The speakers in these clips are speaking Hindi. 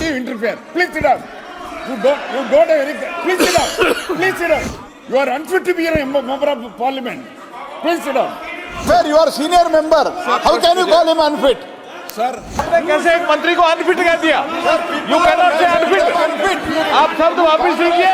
do you interfere? Please sit down. You don't have any. Please sit down. Please sit down. You are unfit to be a member of parliament. Please sit down. Sir, you are senior member. How can you call him unfit? Sir. आपने कैसे एक मंत्री को अनफिट कह दिया? You cannot say unfit. आप शब्द वापिस लीजिए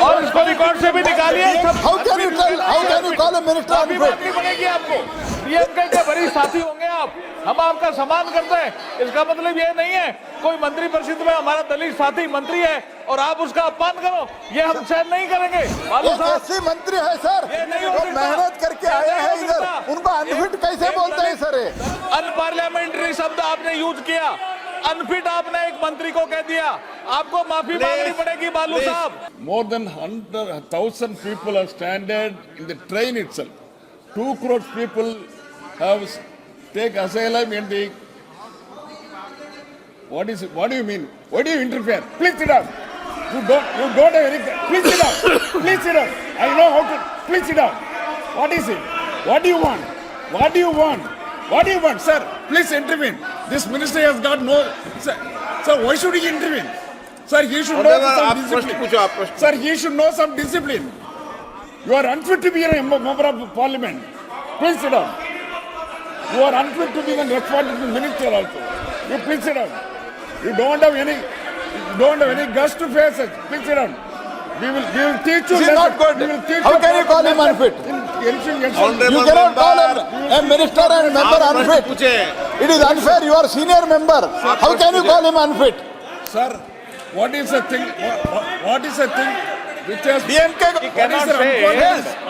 और इसको रिकॉर्ड से भी निकालिए। How can you call a minister अभी unfit? माफी पड़ेगी आपको। डीएमके के बड़ी साथी होंगे आप, हम आपका सम्मान करते हैं। इसका मतलब ये नहीं है कोई मंत्री परिषद में हमारा दलित साथी मंत्री है और आप उसका अपमान करो, ये हम सहन नहीं करेंगे। बालू साहब ऐसे मंत्री है सर, ये नहीं हो वो सकता। मेहनत करके आया है नहीं हो इधर, सकता। उनको अनफिट कैसे बोलते हैं सर? अनपार्लियामेंट्री शब्द आपने यूज किया, अनफिट आपने एक मंत्री को कह दिया, आपको माफी मांगनी पड़ेगी बालू साहब। More than 100,000 people are stranded in the train itself. 2 crore people have take asylum in the. What do you mean? Why do you interfere? Please sit down. You don't have any. Please sit down. Please sit down. I know how to. Please sit down. What is it? What do you want? What do you want? What do you want, sir? Please intervene. This minister has got no. Sir, why should he intervene? Sir, he should know some discipline. Sir, he should know some discipline. You are unfit to be a member of parliament. Please sit down. You are unfit to be the responsible minister also. You please sit down. You don't have any guts to face it. Please sit down. We will teach you. This is not good. How can you call him unfit? You cannot call a minister and member unfit. It is unfair. You are senior member. How can you call him unfit? Sir, what is the thing? What is the thing which has DMK He cannot say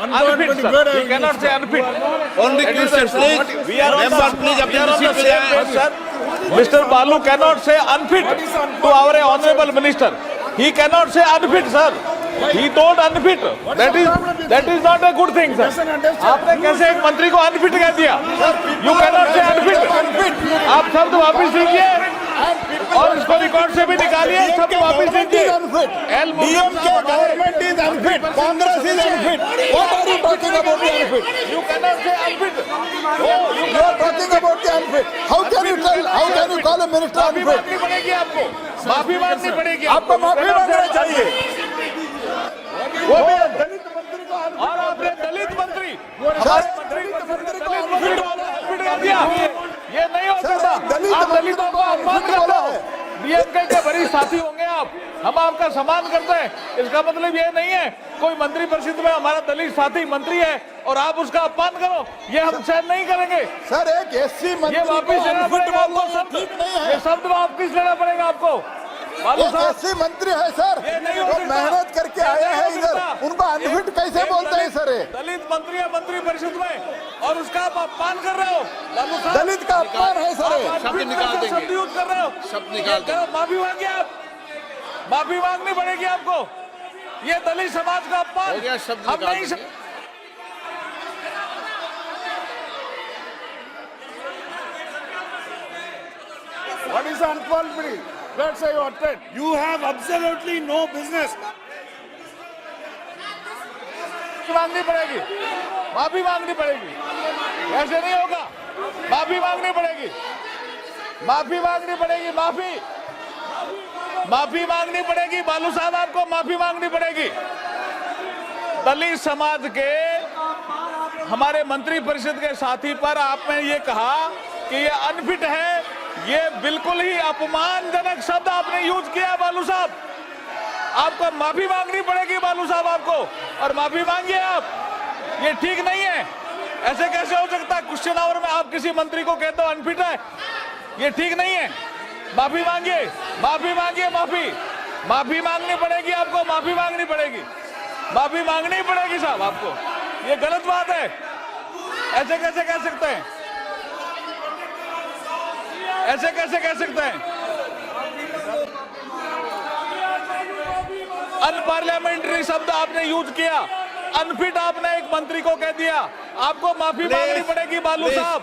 unfit, sir. He cannot say unfit. Only question, please. We are on Member, the, please, we are on अपनी the सीट पे same जाएं। page, sir. Mr. Balu cannot say unfit to our honorable minister. He cannot say unfit, sir. He told unfit. That is not a good thing, sir. आपने कैसे एक मंत्री को unfit कह दिया? You cannot say unfit. आप शब्द वापिस लीजिए और इसको रिकॉर्ड से भी निकालिए। शब्द वापिस लीजिए। DMK government is unfit. Congress is unfit. What are you talking about the unfit? You cannot say unfit. You are talking about the unfit. How can you call a minister माफी unfit? मांगनी पड़ेगी आपको, माफी मांगनी पड़ेगी आपको माफी मांगना चाहिए। वो भी दलित मंत्री को और आपने दलित मंत्री हमारे मंत्री को unfit कर दिया। ये नहीं हो सकता। आप दलितों को अपमान करते हो। डीएमके के बड़ी साथी होंगे आप, हम आपका सम्मान करते हैं। इसका मतलब ये नहीं है कोई मंत्री परिषद में हमारा दलित साथी मंत्री है और आप उसका अपमान करो, ये हम सहन नहीं करेंगे। सर एक एससी मंत्री ये वापिस लेना पड़ेगा आपको, ठीक नहीं है। ये शब्द वापिस लेना पड़ेगा आपको। बालू साहब एससी मंत्री है सर, ये नहीं हो वो सकता। मेहनत करके आया है नहीं हो इधर, सकता। उनको अनफिट कैसे बोलते हैं सर? दलित मंत्री है मंत्री परिषद में और उसका आप अपमान कर रहे हो। बालू साहब दलित का अपमान है सर। शब्द निकाल देंगे। शब्द यूज कर रहे हो। शब्द निकाल ये करो, माफी मांगिए आप, माफी मांगनी पड़ेगी आपको। ये दलित समाज का अपमान हो गया, शब्द हम निकाल नहीं देंगे। What is unparliamentary? Let's say you are dead. You have absolutely no business. मांगनी पड़ेगी, माफी मांगनी पड़ेगी। ऐसे नहीं होगा, माफी मांगनी पड़ेगी, माफी मांगनी पड़ेगी, माफी मांगनी पड़ेगी। बालू साहब आपको माफी मांगनी पड़ेगी। दलित समाज के हमारे मंत्री परिषद के साथी पर आपने ये कहा कि ये अनफिट है, ये बिल्कुल ही अपमानजनक शब्द आपने यूज किया। बालू साहब आपको माफी मांगनी पड़ेगी, बालू साहब आपको, और माफी मांगिए आप। ये ठीक नहीं है, ऐसे कैसे हो सकता है? क्वेश्चन आवर में आप किसी मंत्री को कहते हो अनफिट है, ये ठीक नहीं है। माफी मांगिए, माफी मांगिए, माफी मांगनी पड़ेगी आपको, माफी मांगनी पड़ेगी, माफी मांगनी पड़ेगी साहब आपको। ये गलत बात है, ऐसे कैसे कह सकते हैं? ऐसे कैसे कह सकते हैं? अनपार्लियामेंट्री शब्द आपने यूज किया, अनफिट आपने एक मंत्री को कह दिया, आपको माफी मांगनी पड़ेगी बालू साहब।